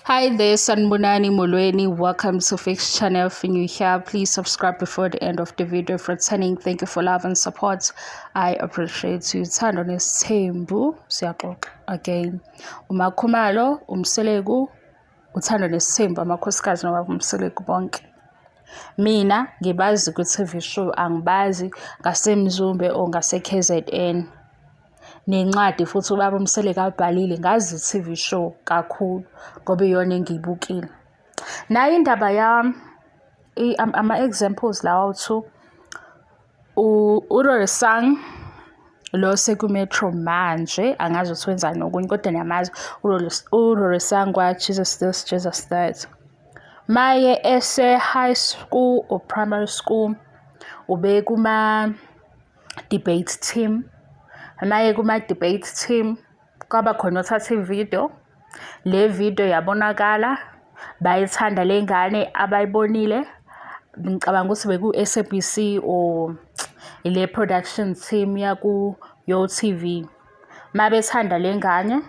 Hi there, Sanbonani Molweni. Welcome to Fix Channel. If you're new here, please subscribe before the end of the video. For returning, thank you for love and support. I appreciate you. Turn on this Tembu. Siyaxoxa again. Umakhumalo, Umselegu, uthando nesithembu amakhosikazi noma umselegu bonke. Mina ngibazi ku-TV show, angibazi ngasemzumbe or ngase-KZN. Nencwadi futhi ubaba uMseleka abhalile ngazi i-TV show kakhulu ngoba iyona engiyibukile. Nayo indaba yami ama-examples lawa awuthu uRorisang lo sekumetro manje, angazi ukuthi wenzani nokunye kodwa niyamazi uRorisang kwa-Jesus This, Jesus That. Maye ese-high school or primary school ube kuma-debate team. Maye kuma-debate team kwaba khona othatha ividiyo. Le video yabonakala, bayithanda le ngane abayibonile. Ngicabanga ukuthi beku-SABC or ile production team yaku-YoTV. Mabethanda le ngane,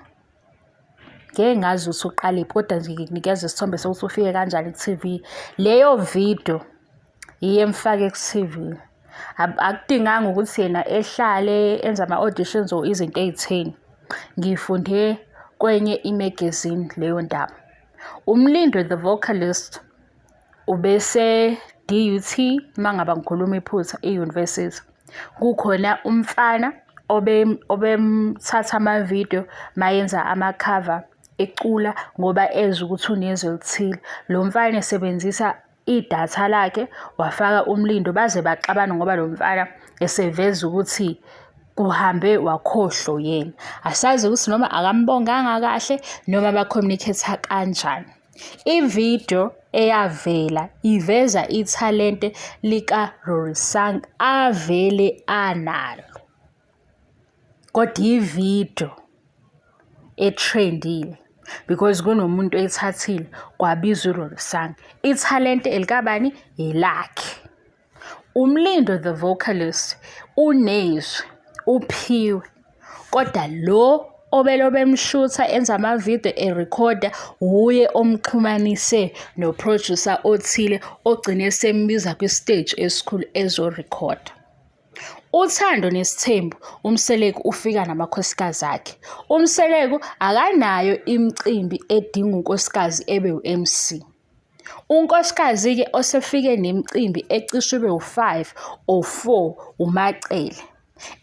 ngeke ngazi ukuthi uqalephi kodwa nje ngikunikeza isithombe sokuthi ufike kanjani ku-TV. Leyo video yiyo emfake ku-TV. Akudinganga ukuthi yena ehlale enza ama-auditions or izinto ey'theni. Ngifunde kwenye imagazine leyo ndaba. Umlindo the vocalist ubese DUT mangaba ngikhuluma iphutha e-university. Kukhona umfana obemthatha ama-video mayenza ama-cover ecula ngoba ezwe ukuthi unezwi elithile. Lo mfana esebenzisa idatha lakhe wafaka umlindo baze baxabana ngoba lo mfana eseveza ukuthi kuhambe wakhohlwa yena. Asazi ukuthi noma akambonganga kahle noma ba-communicate kanjani. Ividiyo eyavela iveza ithalente lika-Rorisang avele analo. Kodwa ividiyo etrendile because kunomuntu ethathile kwabizwa uRorisang. Ithalente elikabani elakhe. Umlindo the vocalist unezwi, uphiwe. Kodwa lo obemshutha enza ama-video erekhoda uye omxhumanise no-producer othile ogcine sembiza kwi-stage esikhulu ezorekhoda. Uthando nesithembu uMseleko ufika namakhosikazi akhe. uMseleko akanayo imicimbi edinga unkosikazi ebe u-MC. Unkosikazi-ke osefike nemicimbi ecishe ube u-5 or 4 uMacele.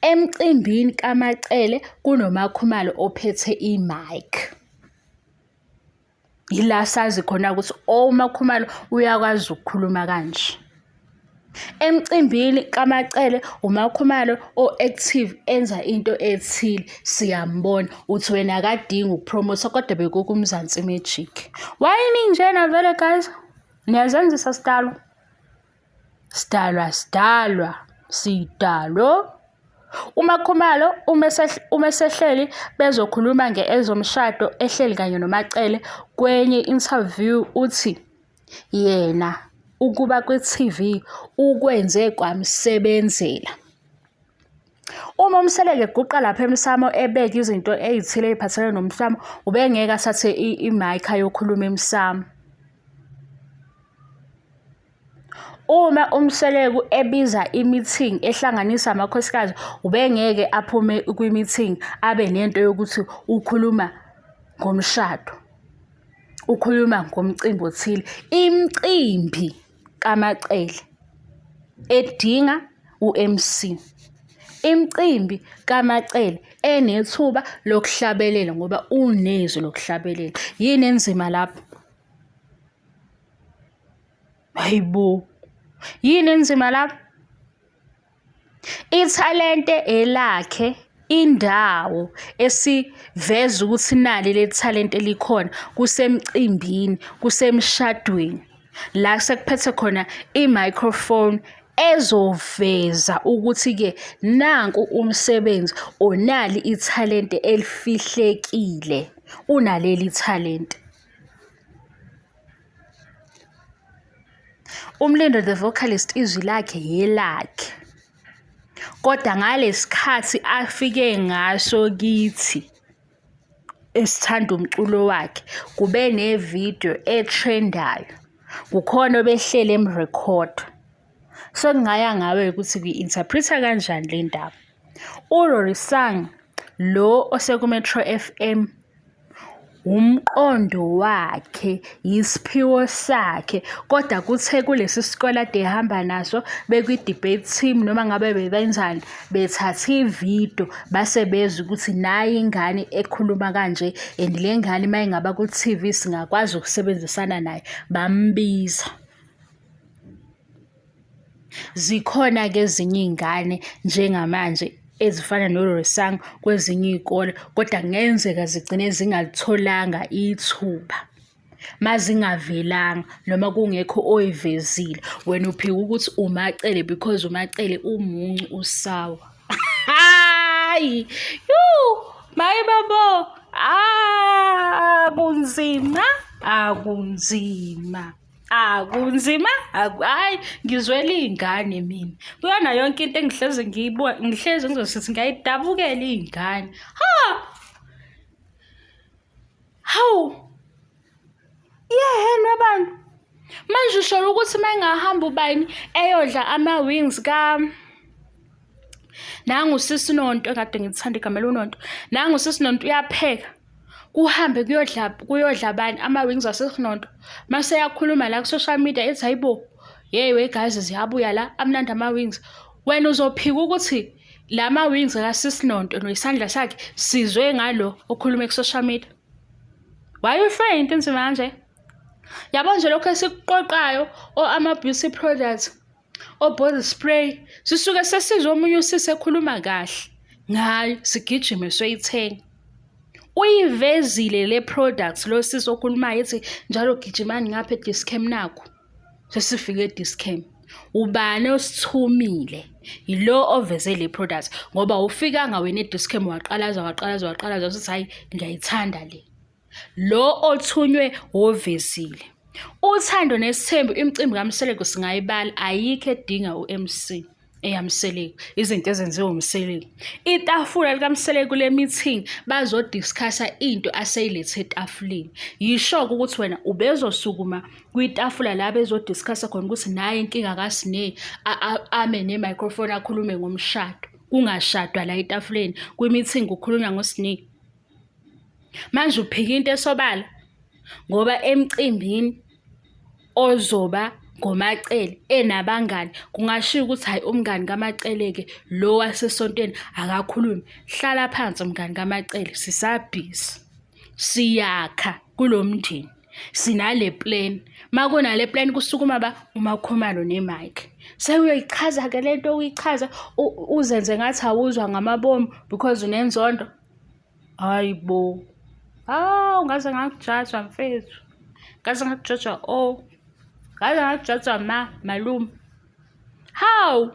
Emcimbini kaMacele kunoMakhumalo ophethe i-mic. Yila sazi khona ukuthi uMakhumalo uyakwazi ukukhuluma kanje. Emcimbini kaMacele uMakhumalo o-active enza into ethile siyambona uthi wena akadingi ukupromote kodwa bekukho uMzansi Magic. Wayini njena vele guys? Niyazenzisa sidalwa. uMakhumalo umesehleli bezokhuluma ezomshado ehleli kanye noMacele kwenye interview uthi yena ukuba kwi-TV ukwenze kwamsebenzela. Uma uMseleke eguqa lapha emsamo ebeka izinto ezithile eziphathelene nomsamo ubengeke asathe i-mic ayokhuluma emsamo. Uma uMseleko ebiza i-meeting ehlanganisa amakhosikazi ubengeke aphume kwi-meeting abe nento yokuthi ukhuluma ngomshado, ukhuluma ngomcimbi othile. Imicimbi kaMacele edinga u-MC. Imicimbi kaMacele enethuba lokuhlabelela ngoba unezwi lokuhlabelela. Yini enzima lapho? Hayibo. Yini enzima lapho? Ithalente elakhe, indawo esiveza ukuthi nali le talent elikhona kusemcimbini, kusemshadweni. La sekuphethe khona i-microphone ezoveza ukuthi-ke nanku umsebenzi onali ithalente elifihlekile. Unaleli talent. Umlindo the vocalist izwi lakhe yelakhe. Kodwa ngalesikhathi afike ngaso kithi esithanda umculo wakhe kube nevidiyo etrendayo, kukhona obehlele emrekhoda. So ngingaya ngawe ukuthi kuyi-interpret-a kanjani le ndaba. uRorisang lo osekuMetro FM, umqondo wakhe, yisiphiwo sakhe, kodwa kuthe kulesi sikole ade ehamba naso bekwi-debate team noma ngabe bebenzani, bethatha ividiyo base bezwa ukuthi nayi ingane ekhuluma kanje and le ngane uma ingaba ku-TV singakwazi ukusebenzisana naye, bambiza. Zikhona-ke ezinye iy'ngane njengamanje ezifana noRorisang kwezinye iy'kole, kodwa kungenzeka zigcine zingalutholanga ithuba mazingavelanga noma kungekho oyivezile. Wena uphika ukuthi uMacele because uMacele umuncu usawa. Hayi, maye babo, kunzima, akunzima, hayi ngizwela iy'ngane mina. Kuyona yonke into engihlezi ngihlezi ngizosithi ngiyayidabukela iy'ngane. Hawu, yehena abantu, manje ushola ukuthi uma engahamba ubani eyodla ama-wings nangu usisi Nonto, kade ngithanda igama loNonto, nangu usisi Nonto uyapheka, kuhambe kuyodla abantu ama-wings aseNonto, mase yakhuluma la ku-social media ethi hayibo, we guys ziyabuya la, amnandi ama-wings. Wena uzophika ukuthi la ma-wings akasisi Nonto nesandla sakhe sizwe ngalo okhuluma ku-social media. Why you saying into enzima kanje? Yabo nje lokho esikuqoqayo ama-beauty products, body spray, sisuke sesizwe omunye usisi ekhuluma kahle ngayo, sigijime soyithenga. Uyivezile le products lo sisi okhulumayo ethi njalo gijimani ngapha e-Dischem nakho, sesifike e-Dischem. Ubani osithumile? Yilo oveze le products, ngoba ufikanga wena e-Dischem waqalaza usithi hayi ngiyayithanda le. Lo othunywe ovezile. uThando neSithembu, imicimbi kaMseleko singayibala, ayikho edinga u-MC eyamseleko, izinto ezenziwa umseleko. Itafula likaMseleko le meeting bazodiscussa into aseyilethe etafuleni. Yisho ukuthi wena ubezosukuma kwitafula la bezodiscussa khona ukuthi naye inkinga kaSine ame ne-microphone akhulume ngomshado, kungashadwa la etafuleni, kwi-meeting ukhulunywa ngoSine. Manje uphika into esobala ngoba emcimbini ozoba ngoMacele enabangani kungashiya ukuthi hayi umngani kaMacele-ke lo wasesontweni akakhulumi. Hlala phansi mngani kaMacele, sisabhizi, siyakha kulo mndeni, sinale plan. Makunale plan kusukuma uMakhumalo neMike. Sewuyoyichaza-ke lento uyichaza uzenze ngathi awuzwa ngamabomu because unenzondo. Hayibo, ungaze ngakujaja mfethu, ngaze ngakujaja ngaze ngakujaja malume. Hawu,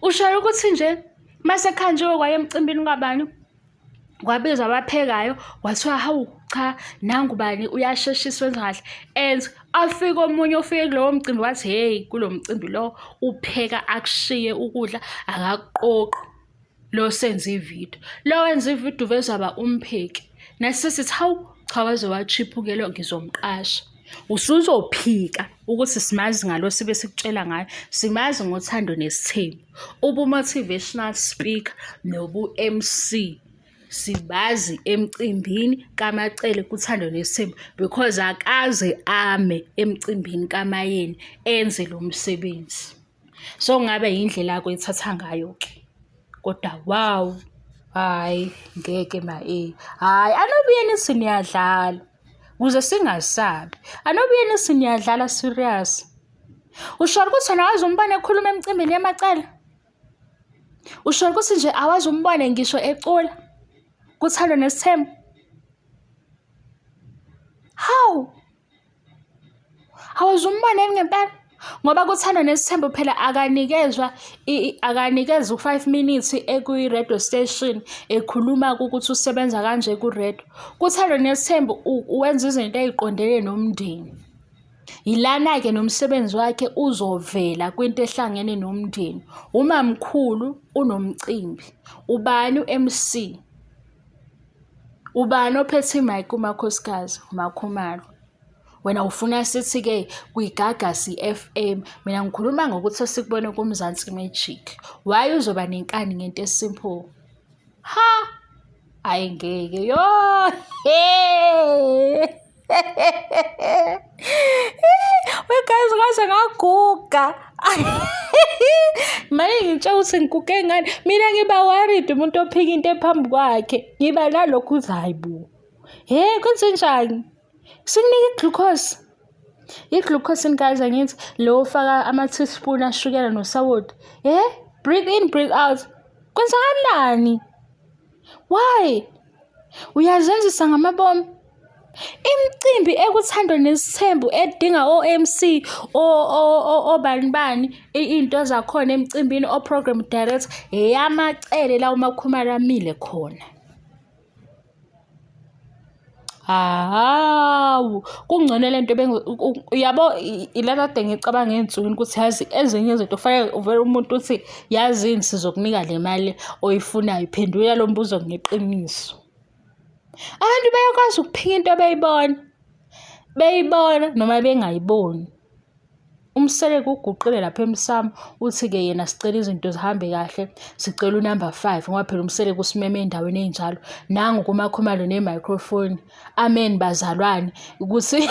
ushola ukuthi nje masekhanjiwe kwaye emcimbini kabani, kwabizwa abaphekayo, kwathiwa hawu cha nangu bani uyasheshiswa wenza kahle, and afike omunye ufike kulowo mcimbi wathi hey kulo mcimbi lo upheka akushiye ukudla akakuqoqi. Lo senza ividiyo, lo wenza ividiyo vezaba umpheki, nasesithi hawu cha waze wachiphukelo ngizomqasha. Usuzophika ukuthi simazi ngalo sibe sikutshela ngayo, simazi ngoThando neSithembu, ubu-motivational speaker nobu-MC sibazi emcimbini kaMacele kuThando neSithembu, because akaze ame emcimbini kaMayeni enze lo msebenzi. So ngabe yindlela yakho ethatha ngayo-ke, kodwa wow, hayi ngeke hayi anobuyeni siniyadlala ukuze singasabi, anobuyeni siniyadlala serious. Ushola ukuthi awazi umbane ekhuluma emcimbini yaMacele? Ushola ukuthi nje awazi umbane ngisho ecula kuThando neSithembu? Hawu, awazi umbane ngempela? Ngoba kuThando neSithembu phela akanikezwa u5 minutes ekwi-radio station ekhuluma ukuthi usebenza kanje ku-radio. kuThando neSithembu wenza izinto eziqondene nomndeni. Yilana-ke nomsebenzi wakhe uzovela kwinto ehlangene nomndeni. Umamkhulu unomcimbi, ubani u-MC, Ubani ophethe i-mic kumakhosikazi? uMakhumalo. Wena ufuna sithi-ke kwiGagasi FM. Mina ngikhuluma ngokuthi esikubone kuMzansi Magic. Why uzoba nenkani ngento esimple? Ha! Ayi ngeke yo. Wegazi ngaze ngaguga. Manje ngitshela ukuthi ngiguge ngani? Mina ngiba worried umuntu ophika into ephambi kwakhe. Ngiba nalokhu uthi hayi bo. Kwenzenjani? Singinike i-glucose. I-glucose guys angithi lo ufaka ama-teaspoon ashukela nosawoti. Breathe in, breathe out. Kwenzakalani? Why? Uyazenzisa ngamabomu. Imicimbi ekuthandwa nesithembu edinga o-MC obani into zakhona emcimbini o-program director eyamacele la uMakhumalo amile khona. Hawu, kungcono lento yabo ilana de ngicabanga ngeensukwini ukuthi yazi ezinye izinto kufanele uvele umuntu uthi yazini sizokunika le mali oyifunayo, iphendula lo mbuzo ngeqiniso. Abantu bayakwazi ukuphika into beyibona noma bengayiboni. Umseleko uguqile lapha emsamo uthi-ke yena sicela izinto zihambe kahle, sicela unumber 5 ngoba phela umseleko usimeme endaweni enjalo. Nangu kuMakhumalo ne-microphone. Amen bazalwane ukuthi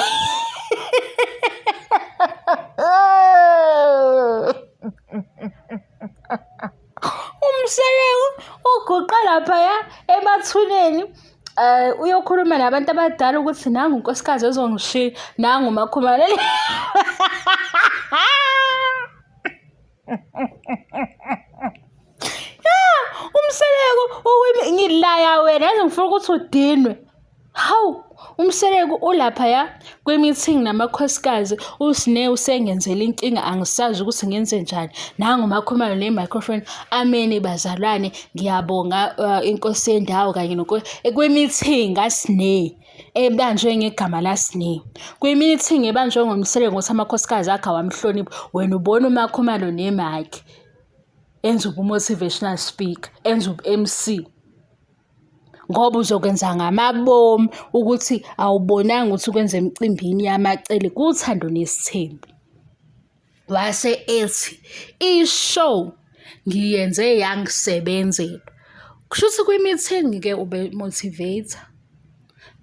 umseleko uguqa laphaya emathuneni. Uyokhuluma nabantu abadala ukuthi nangu unkosikazi ezongishiya, nangu uMakhumalo. Umseleko ngilaya wena yazi ngifuna ukuthi udinwe. Hawu, umseleko ulaphaya kwi-meeting namakhosikazi usine usengenzela inkinga angisazi ukuthi ngenze njani. Nangu uMakhumalo ne-microphone. Amen bazalwane, ngiyabonga inkosi yendawo kanye kwi-meeting kaSine ebanjwe ngegama laSine. Kwi-meeting ebanjwe ngomseleko ngokuthi amakhosikazi akhe awamhloniphi. Wena ubona uMakhumalo ne-mic enza ubu-motivational speaker, enza ubu-MC. Ngoba uzokwenza ngamabomu ukuthi awubonanga ukuthi ukwenza emcimbini yamacele kuthando nesithembu. Wase ethi i-show ngiyenze yangisebenzela. Kusho ukuthi kwi-meeting-ke ube motivator.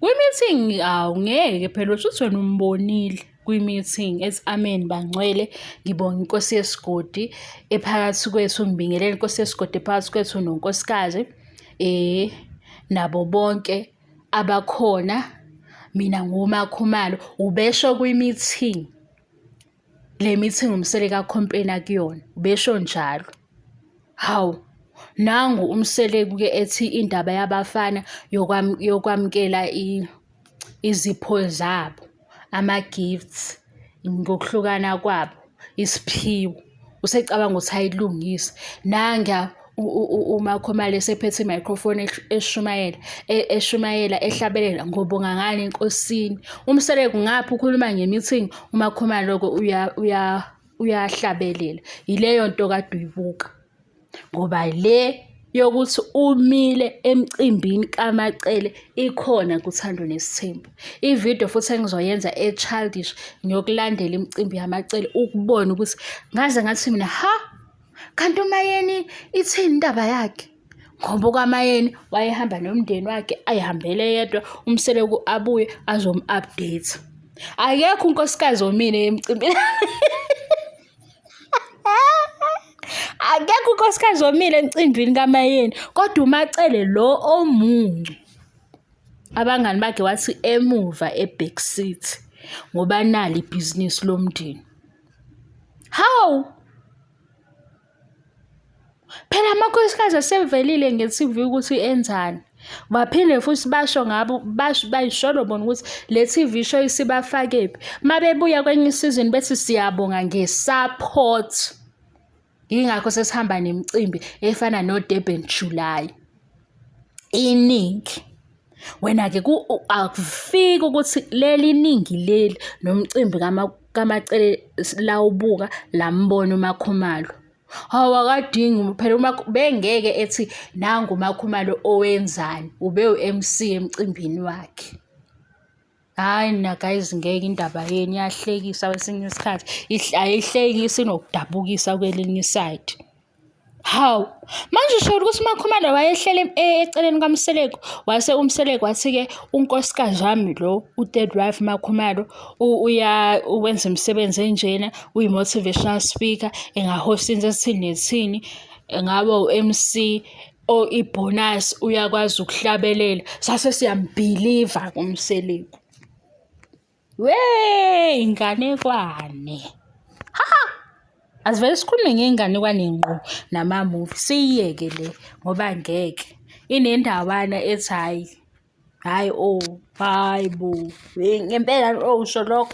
Kwi-meeting awungeke phela uthi wena umbonile kwi-meeting ethi amen bangcwele, ngibonga inkosi yesigodi ephakathi kwethu, ngibingelela inkosi yesigodi ephakathi kwethu nonkosikazi nabo bonke abakhona. Mina nguMakhumalo. Ubesho kwi-meeting, le meeting umseleko akhompena kuyona, ubesho njalo. Hawu, nangu umseleko-ke ethi indaba yabafana yokwamukela izipho zabo, ama-gifts ngokuhlukana kwabo, isiphiwo. Usecabanga ukuthi ayilungise. Nanga uMakhumalo esephethe i-microphone eshumayela ehlabelela ngobonga ngani enkosini. Umseleko ngapha ukhuluma nge-meeting, uMakhumalo-ke uyahlabelela. Yileyo nto kade uyibuka ngoba le yokuthi umile emcimbini kamacele ikhona kuthando nesithembu. Ividiyo futhi engizoyenza e-childish ngiyokulandela imicimbi yamacele ukubona ukuthi ngaze ngathi mina kanti uMayeni ithini indaba yakhe. Ngoba ukaMayeni wayehamba nomndeni wakhe, ayihambele yedwa, umseleko abuye azom-update. Akekho unkosikazi omile emcimbini. Akekho unkosikazi omile emcimbini kaMayeni, kodwa uMacele lo omuncu. Abangani bakhe wathi emuva e-back seat ngoba nali ibhizinisi lomndeni. Hawu, phela amakhosikazi asevelile nge-TV ukuthi enzani. Baphinde futhi basho ngabo bayisholo bona ukuthi le TV show isibafakephi. Mabebuya kwenye isizini bethi siyabonga nge-support. Yingakho sesihamba nemicimbi efana no-Durban July. Iningi. Wena-ke akufiki ukuthi leli ningi nomcimbi kamacele lawubuka lambona uMakhumalo. Hawu akadingi phela bengeke ethi nangu uMakhumalo owenzani, ube u-MC emcimbini wakhe. Hhayi na guys, ngeke indaba yenu iyahlekisa kwesinye isikhathi, ayihlekisi inokudabukisa kwelinye isayidi. Hawu, manje usho ukuthi uMakhumalo wayehlele eceleni kaMseleko, wase uMseleko wathi-ke unkosikazi wami lo, u-third wife Makhumalo, wenza imisebenzi enjena, uyi-motivational speaker, engahosta into ethini nethini, engaba u-MC, ibhonasi, uyakwazi ukuhlabelela. Sase siyambhiliva uMseleko. Inganekwane. Asivele sikhulume ngey'nganekwane ngqo nama-movie, siyiyeke le ngoba ngeke. Inendawana ethi hhayi, hhayi bo, ngempela usho lokho.